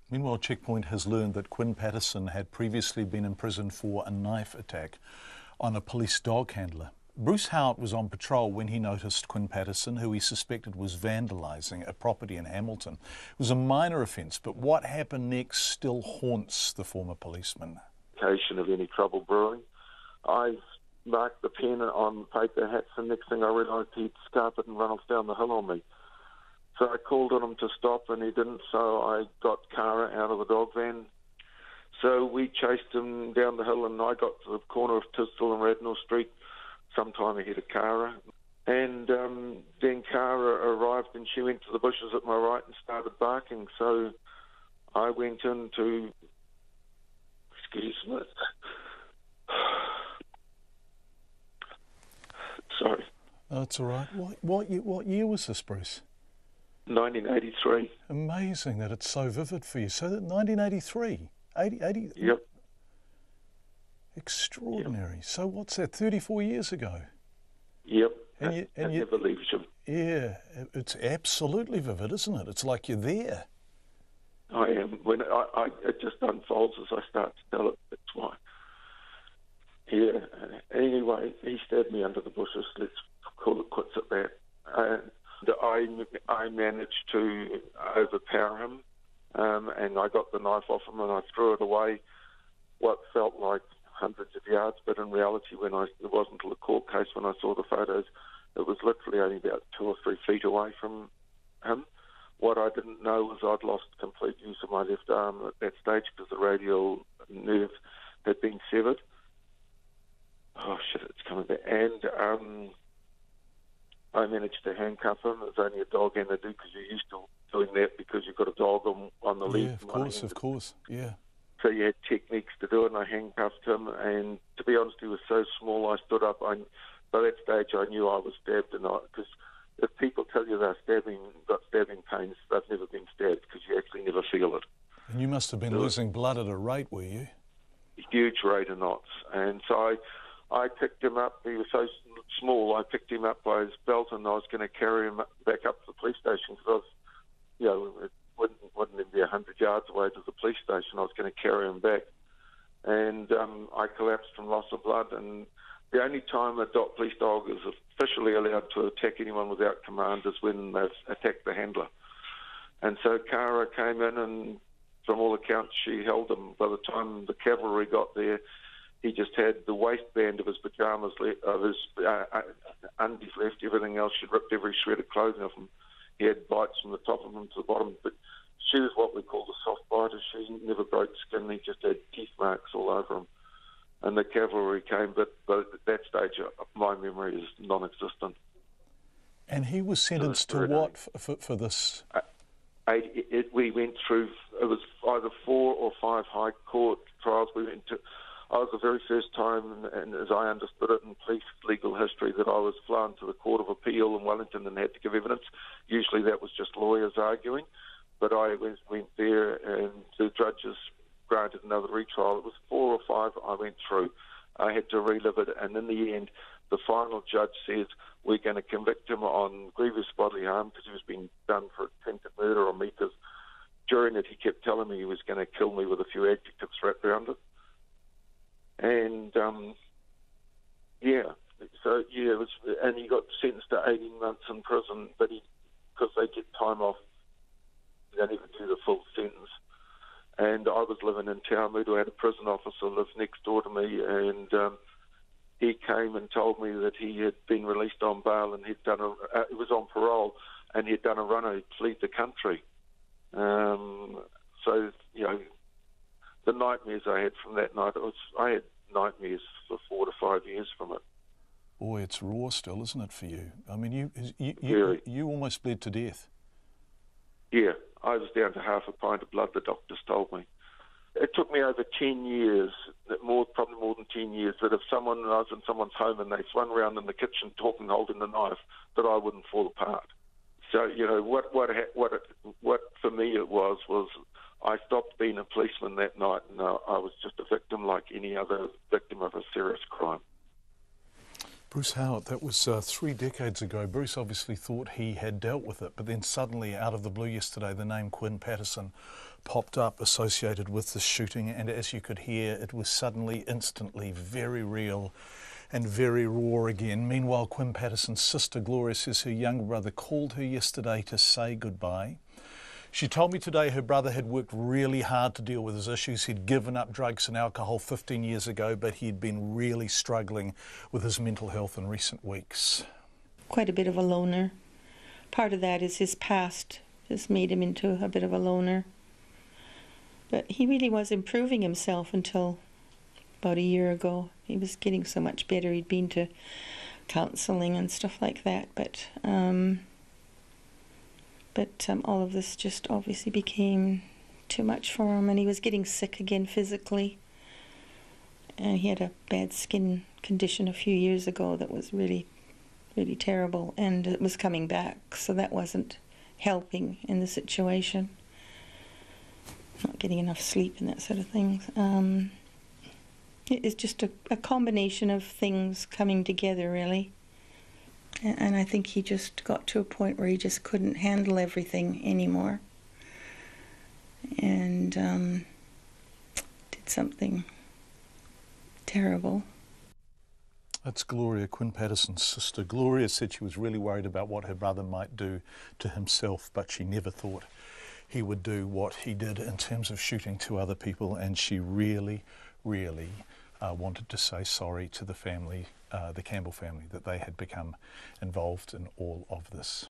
Meanwhile, Checkpoint has learned that Quinn Patterson had previously been imprisoned for a knife attack on a police dog handler. Bruce Howard was on patrol when he noticed Quinn Patterson, who he suspected was vandalising a property in Hamilton. It was a minor offence, but what happened next still haunts the former policeman. Of any trouble brewing. I marked the pen on paper hats, and next thing I realised he'd scarpered and run off down the hill on me. So I called on him to stop, and he didn't, so I got Cara out of the dog van. So we chased him down the hill, and I got to the corner of Tisdale and Radnor Street sometime ahead of Cara. And then Cara arrived, and she went to the bushes at my right and started barking. So I went in to... Excuse me. Sorry. Oh, it's all right. What year was this, Bruce? 1983. Amazing that it's so vivid for you. So that 1983, 80. Yep. Extraordinary. Yep. So what's that? 34 years ago. Yep. And you never leaves you. Yeah, it's absolutely vivid, isn't it? It's like you're there. I am. When it just unfolds as I start to tell it. That's why. Yeah. Anyway, he stabbed me under the bushes. Let's call it quits at that. And I managed to overpower him, and I got the knife off him, and I threw it away. What felt like hundreds of yards, but in reality, it wasn't until the court case when I saw the photos, it was literally only about 2 or 3 feet away from him. What I didn't know was I'd lost complete use of my left arm at that stage because the radial nerve had been severed. Oh, shit, it's coming back. And I managed to handcuff him. It was only a dog hand to do because you're used to doing that because you've got a dog on the lead. Yeah, of course, yeah. So you had techniques to do it, and I handcuffed him. And to be honest, he was so small, I stood up. By that stage, I knew I was stabbed, because if people tell you they're got stabbing pains, they've never been stabbed because you actually never feel it. And you must have been losing blood at a rate, were you? Huge rate of knots. And so I picked him up. He was so small, I picked him up by his belt, and I was going to carry him back up to the police station because it wouldn't even be 100 yards away to the police station. I was going to carry him back. And I collapsed from loss of blood. And the only time a police dog is officially allowed to attack anyone without command is when they've attacked the handler. And so Cara came in, and from all accounts, she held him. By the time the cavalry got there, he just had the waistband of his pyjamas, of his undies left. Everything else, she'd ripped every shred of clothing off him. He had bites from the top of him to the bottom. But she was what we call the soft biter. She never broke skin. He just had teeth marks all over him. And the cavalry came, but at that stage, my memory is non-existent. And he was sentenced to what for this? We went through, it was either 4 or 5 high court trials. We went to. I was the very first time, and as I understood it in police legal history, that I was flown to the Court of Appeal in Wellington and had to give evidence. Usually that was just lawyers arguing, but I went there, and the judges granted another retrial. It was 4 or 5 I went through. I had to relive it, and in the end, the final judge says, we're going to convict him on grievous bodily harm because he was being done for attempted murder on me, because during it he kept telling me he was going to kill me with a few adjectives wrapped around it. And, it was, and he got sentenced to 18 months in prison, but because they get time off, they don't even do the full sentence. And I was living in Taumutu. I had a prison officer live next door to me, and he came and told me that he had been released on bail, and he was on parole, and he'd done a runner to flee the country. The nightmares I had from that night, I had nightmares for 4 to 5 years from it. Boy, it's raw still, isn't it, for you? I mean, you almost bled to death. Yeah, I was down to half a pint of blood, the doctors told me. It took me over 10 years, probably more than 10 years, that if I was in someone's home and they swung around in the kitchen talking, holding the knife, that I wouldn't fall apart. So, what for me it was I stopped being a policeman that night, and I was just a victim like any other victim of a serious crime. Bruce Howard, that was 3 decades ago. Bruce obviously thought he had dealt with it, but then suddenly, out of the blue yesterday, the name Quinn Patterson popped up associated with the shooting, and as you could hear, it was suddenly, instantly very real and very raw again. Meanwhile, Quinn Patterson's sister Gloria says her younger brother called her yesterday to say goodbye. She told me today her brother had worked really hard to deal with his issues. He'd given up drugs and alcohol 15 years ago, but he'd been really struggling with his mental health in recent weeks. Quite a bit of a loner. Part of that is his past has made him into a bit of a loner. But he really was improving himself until about a year ago. He was getting so much better. He'd been to counselling and stuff like that, but all of this just obviously became too much for him, and he was getting sick again physically. And he had a bad skin condition a few years ago that was really, really terrible, and it was coming back, so that wasn't helping in the situation. Not getting enough sleep and that sort of thing. It's just a combination of things coming together, really. And I think he just got to a point where he just couldn't handle everything anymore. And did something terrible. That's Gloria, Quinn Patterson's sister. Gloria said she was really worried about what her brother might do to himself, but she never thought he would do what he did in terms of shooting two other people, and she really, really wanted to say sorry to the family, the Campbell family, that they had become involved in all of this.